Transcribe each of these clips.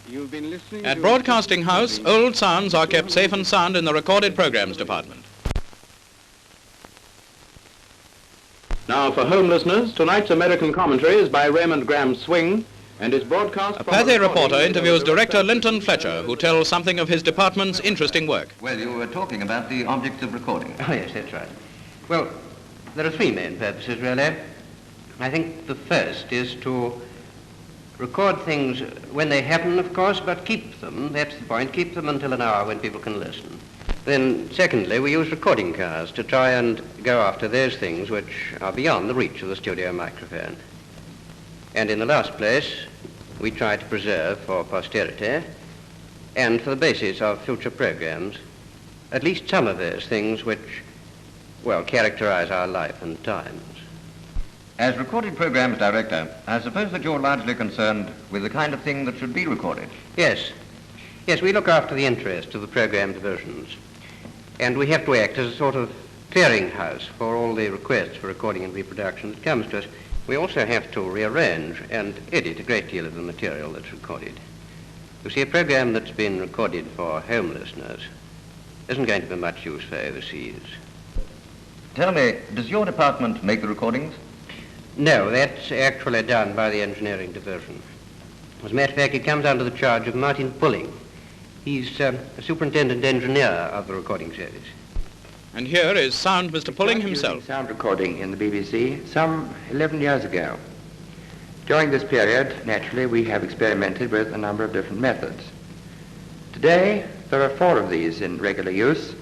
You've been listening At Broadcasting House, old sounds are kept safe and sound in the recorded programs department. Now for home listeners, tonight's American commentary is by Raymond Graham Swing and is broadcast. A Pathé reporter interviews director Linton Fletcher, who tells something of his department's interesting work. Well, you were talking about the objects of recording. Oh, yes, that's right. Well, there are three main purposes, really. I think the first is to record things when they happen, of course, but keep them. That's the point. Keep them until an hour when people can listen. Then, secondly, we use recording cars to try and go after those things which are beyond the reach of the studio microphone. And in the last place, we try to preserve for posterity and for the basis of future programs at least some of those things which, well, characterize our life and times. As recorded programs director, I suppose that you're largely concerned with the kind of thing that should be recorded. Yes. Yes, we look after the interests of the program divisions. And we have to act as a sort of clearinghouse for all the requests for recording and reproduction that comes to us. We also have to rearrange and edit a great deal of the material that's recorded. You see, a program that's been recorded for home listeners isn't going to be much use for overseas. Tell me, does your department make the recordings? No, that's actually done by the engineering division. As a matter of fact, it comes under the charge of Martin Pulling. He's a superintendent engineer of the recording service. And here is sound Mr. Pulling himself. Sound recording in the BBC some 11 years ago. During this period, naturally, we have experimented with a number of different methods. Today, there are 4 of these in regular use,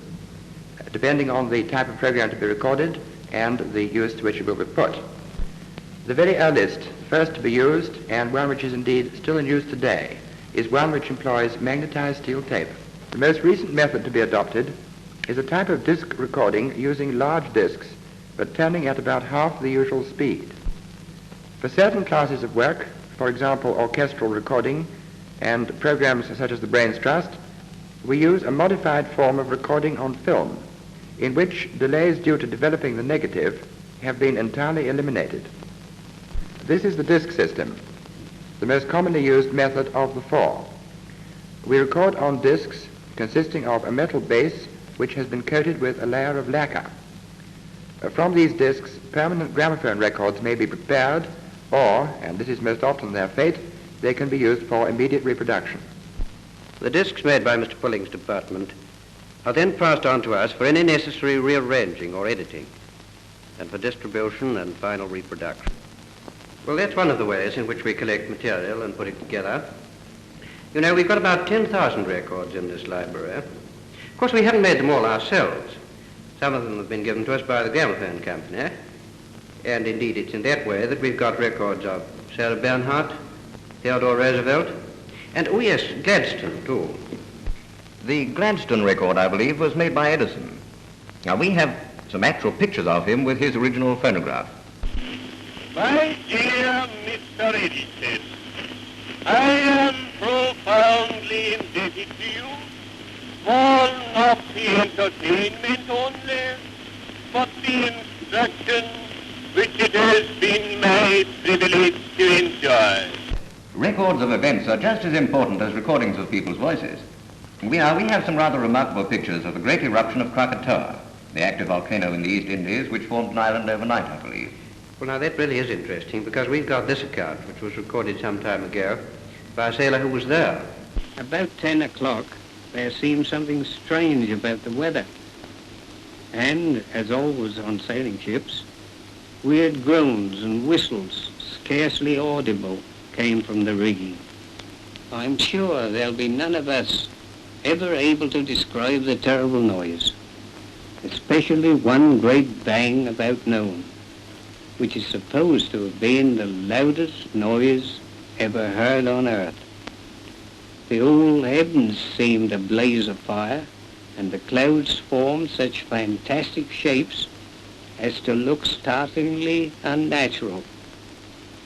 depending on the type of program to be recorded and the use to which it will be put. The very earliest, first to be used, and one which is indeed still in use today, is one which employs magnetized steel tape. The most recent method to be adopted is a type of disc recording using large discs, but turning at about half the usual speed. For certain classes of work, for example, orchestral recording and programs such as the Brains Trust, we use a modified form of recording on film, in which delays due to developing the negative have been entirely eliminated. This is the disc system, the most commonly used method of the 4. We record on discs consisting of a metal base which has been coated with a layer of lacquer. From these discs, permanent gramophone records may be prepared, or, and this is most often their fate, they can be used for immediate reproduction. The discs made by Mr. Pulling's department are then passed on to us for any necessary rearranging or editing, and for distribution and final reproduction. Well, that's one of the ways in which we collect material and put it together. You know, we've got about 10,000 records in this library. Of course, we haven't made them all ourselves. Some of them have been given to us by the gramophone company. And indeed, it's in that way that we've got records of Sarah Bernhardt, Theodore Roosevelt, and, oh yes, Gladstone, too. The Gladstone record, I believe, was made by Edison. Now, we have some actual pictures of him with his original phonograph. My dear Mr. Edison, I am profoundly indebted to you for not the entertainment only, but the instruction which it has been my privilege to enjoy. Records of events are just as important as recordings of people's voices. We have some rather remarkable pictures of the great eruption of Krakatoa, the active volcano in the East Indies, which formed an island overnight, I believe. Well, now, that really is interesting, because we've got this account, which was recorded some time ago, by a sailor who was there. About 10 o'clock, there seemed something strange about the weather. And, as always on sailing ships, weird groans and whistles, scarcely audible, came from the rigging. I'm sure there'll be none of us ever able to describe the terrible noise, especially one great bang about noon, which is supposed to have been the loudest noise ever heard on earth. The whole heavens seemed a blaze of fire, and the clouds formed such fantastic shapes as to look startlingly unnatural.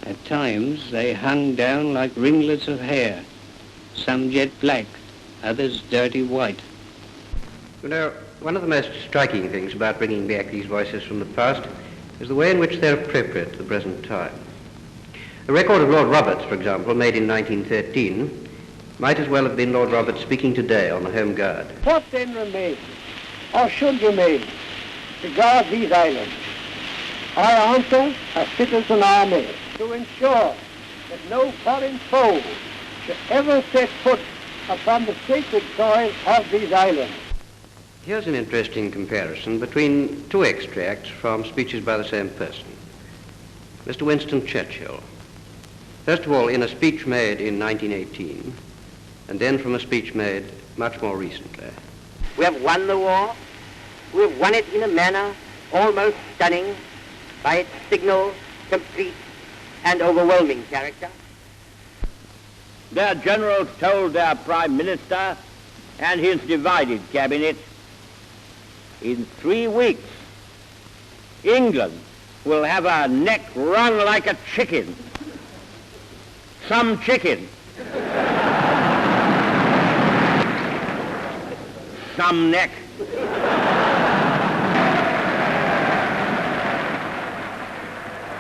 At times they hung down like ringlets of hair, some jet black, others dirty white. You know, one of the most striking things about bringing back these voices from the past is the way in which they're appropriate to the present time. A record of Lord Roberts, for example, made in 1913, might as well have been Lord Roberts speaking today on the Home Guard. What then remains, or should remain, to guard these islands? Our answer, a citizen army, to ensure that no foreign foe should ever set foot upon the sacred soil of these islands. Here's an interesting comparison between two extracts from speeches by the same person. Mr. Winston Churchill. First of all, in a speech made in 1918, and then from a speech made much more recently. We have won the war. We have won it in a manner almost stunning by its signal, complete, and overwhelming character. Their generals told their prime minister and his divided cabinet, in 3 weeks, England will have her neck wrung like a chicken. Some chicken. Some neck.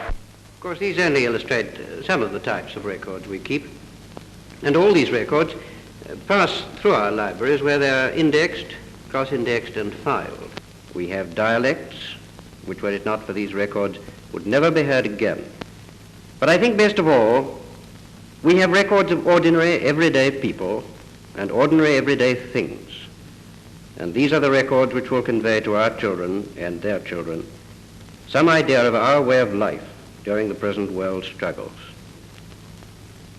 Of course, these only illustrate some of the types of records we keep. And all these records pass through our libraries where they're indexed, cross-indexed and filed. We have dialects, which were it not for these records, would never be heard again. But I think best of all, we have records of ordinary, everyday people and ordinary, everyday things. And these are the records which will convey to our children and their children some idea of our way of life during the present world struggles.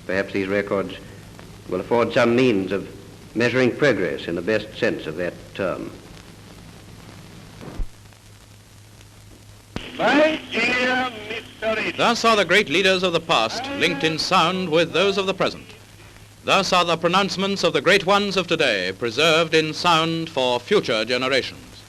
Perhaps these records will afford some means of measuring progress in the best sense of that term. My dear Mr. Edison. Thus are the great leaders of the past linked in sound with those of the present. Thus are the pronouncements of the great ones of today preserved in sound for future generations.